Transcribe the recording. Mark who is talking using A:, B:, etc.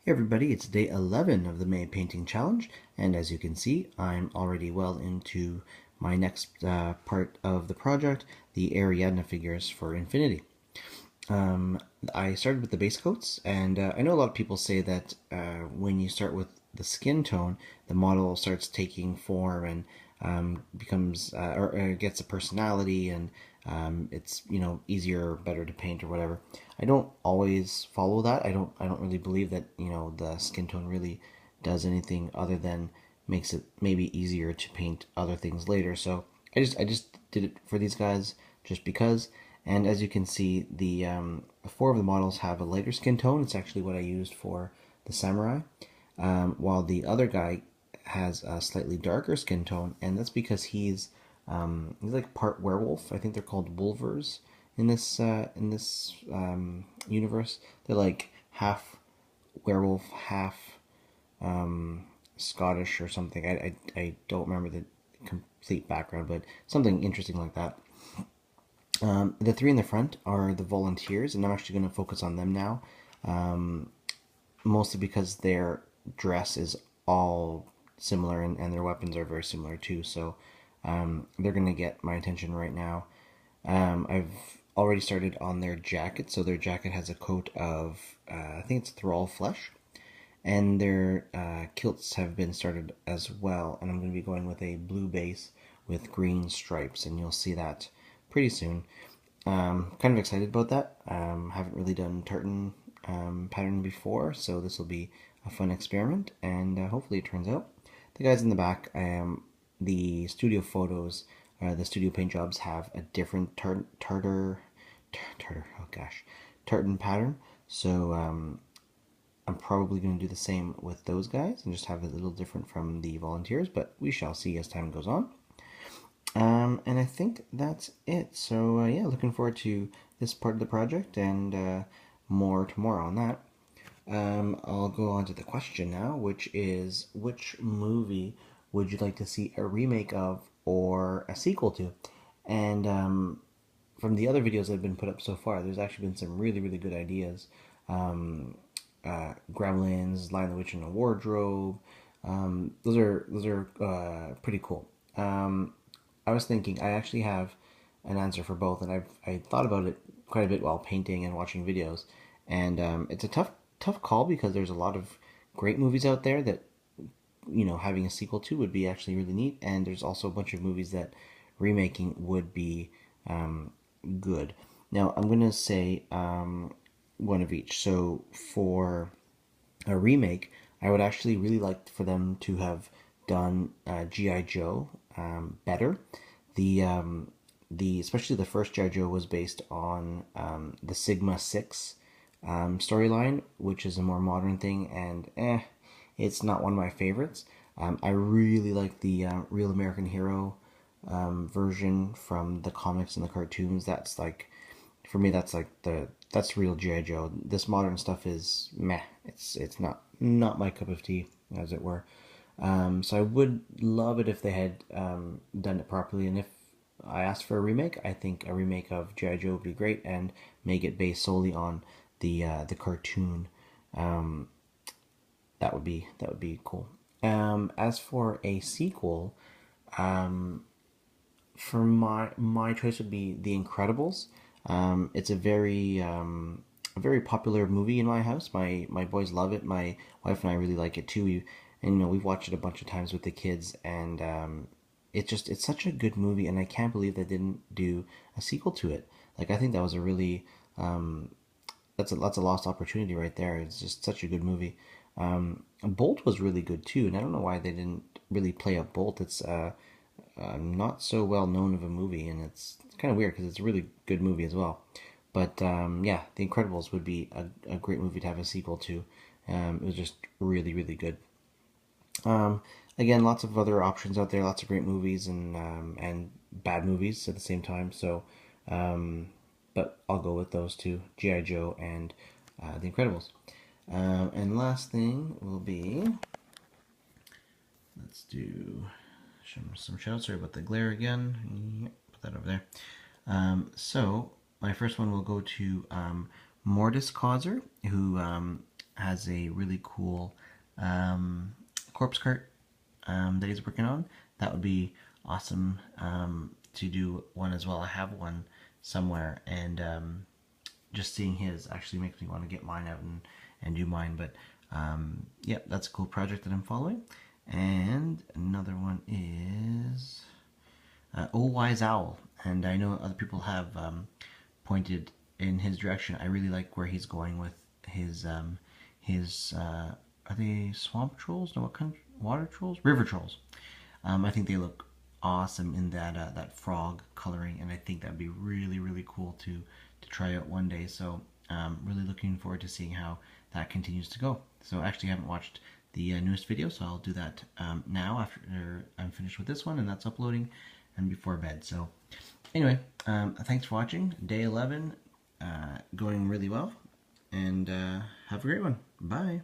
A: Hey everybody, it's day 11 of the May Painting Challenge, and as you can see, I'm already well into my next part of the project, the Ariadna figures for Infinity. Um, I started with the base coats, and I know a lot of people say that when you start with the skin tone, the model starts taking form and becomes or gets a personality, and it's easier, or better to paint or whatever. I don't always follow that. I don't really believe that the skin tone really does anything other than makes it maybe easier to paint other things later. So I just did it for these guys just because. And as you can see, the four of the models have a lighter skin tone. It's actually what I used for the samurai, while the other guy has a slightly darker skin tone, and that's because he's like part werewolf. I think they're called wolvers in this universe. They're like half werewolf, half Scottish or something. I don't remember the complete background, but something interesting like that. The three in the front are the volunteers, and I'm actually going to focus on them now, mostly because their dress is all similar and their weapons are very similar too. So they're going to get my attention right now. I've already started on their jacket. So their jacket has a coat of, I think it's thrall flesh, and their kilts have been started as well. And I'm going to be going with a blue base with green stripes, and you'll see that pretty soon. Kind of excited about that. Haven't really done tartan pattern before, so this will be a fun experiment, and hopefully it turns out. The guys in the back, the studio photos, the studio paint jobs have a different oh gosh, tartan pattern. So I'm probably going to do the same with those guys and just have it a little different from the volunteers, but we shall see as time goes on. And I think that's it. So yeah, looking forward to this part of the project and more tomorrow on that. I'll go on to the question now, which is which movie would you like to see a remake of or a sequel to? And from the other videos that have been put up so far, there's actually been some really, really good ideas. Gremlins, Lion the Witch in the Wardrobe. Those are pretty cool. I was thinking I actually have an answer for both, and I thought about it quite a bit while painting and watching videos, and it's a tough call because there's a lot of great movies out there that having a sequel to would be actually really neat, and there's also a bunch of movies that remaking would be good. Now I'm gonna say one of each. So for a remake, I would actually really like for them to have done GI Joe better. The especially the first GI Joe was based on the Sigma Six storyline, which is a more modern thing, and it's not one of my favorites. I really like the Real American Hero version from the comics and the cartoons. That's like, for me, that's real GI Joe. This modern stuff is meh. It's not my cup of tea, as it were. So I would love it if they had done it properly. And if I asked for a remake, I think a remake of GI Joe would be great and make it based solely on the cartoon. Um, that would be cool. As for a sequel, for my choice would be The Incredibles. It's a very popular movie in my house. My boys love it. My wife and I really like it too. We've watched it a bunch of times with the kids, and it's such a good movie, and I can't believe they didn't do a sequel to it. Like, I think that was a really that's a lost opportunity right there. It's just such a good movie. Bolt was really good too, and I don't know why they didn't really play up Bolt. It's not so well known of a movie, and it's kind of weird because it's a really good movie as well. But yeah, The Incredibles would be a great movie to have a sequel to. It was just really, really good. Again, lots of other options out there, lots of great movies and bad movies at the same time. So, but I'll go with those two: GI Joe and The Incredibles. And last thing will be, let's do some shout. Sorry about the glare again. Yep, put that over there. So my first one will go to Mortis Causer, who has a really cool corpse cart that he's working on. That would be awesome to do one as well. I have one somewhere, and just seeing his actually makes me want to get mine out and do mine. But yeah, that's a cool project that I'm following. And another one is Oh Wise Owl, and I know other people have pointed in his direction. I really like where he's going with his are they swamp trolls? No, what kind? Water trolls? River trolls. I think they look awesome in that frog coloring, and I think that'd be really cool to try out one day. So really looking forward to seeing how that continues to go. So actually, I haven't watched the newest video, so I'll do that now after I'm finished with this one, and that's uploading, and before bed. So anyway, thanks for watching. Day 11 going really well, and have a great one. Bye.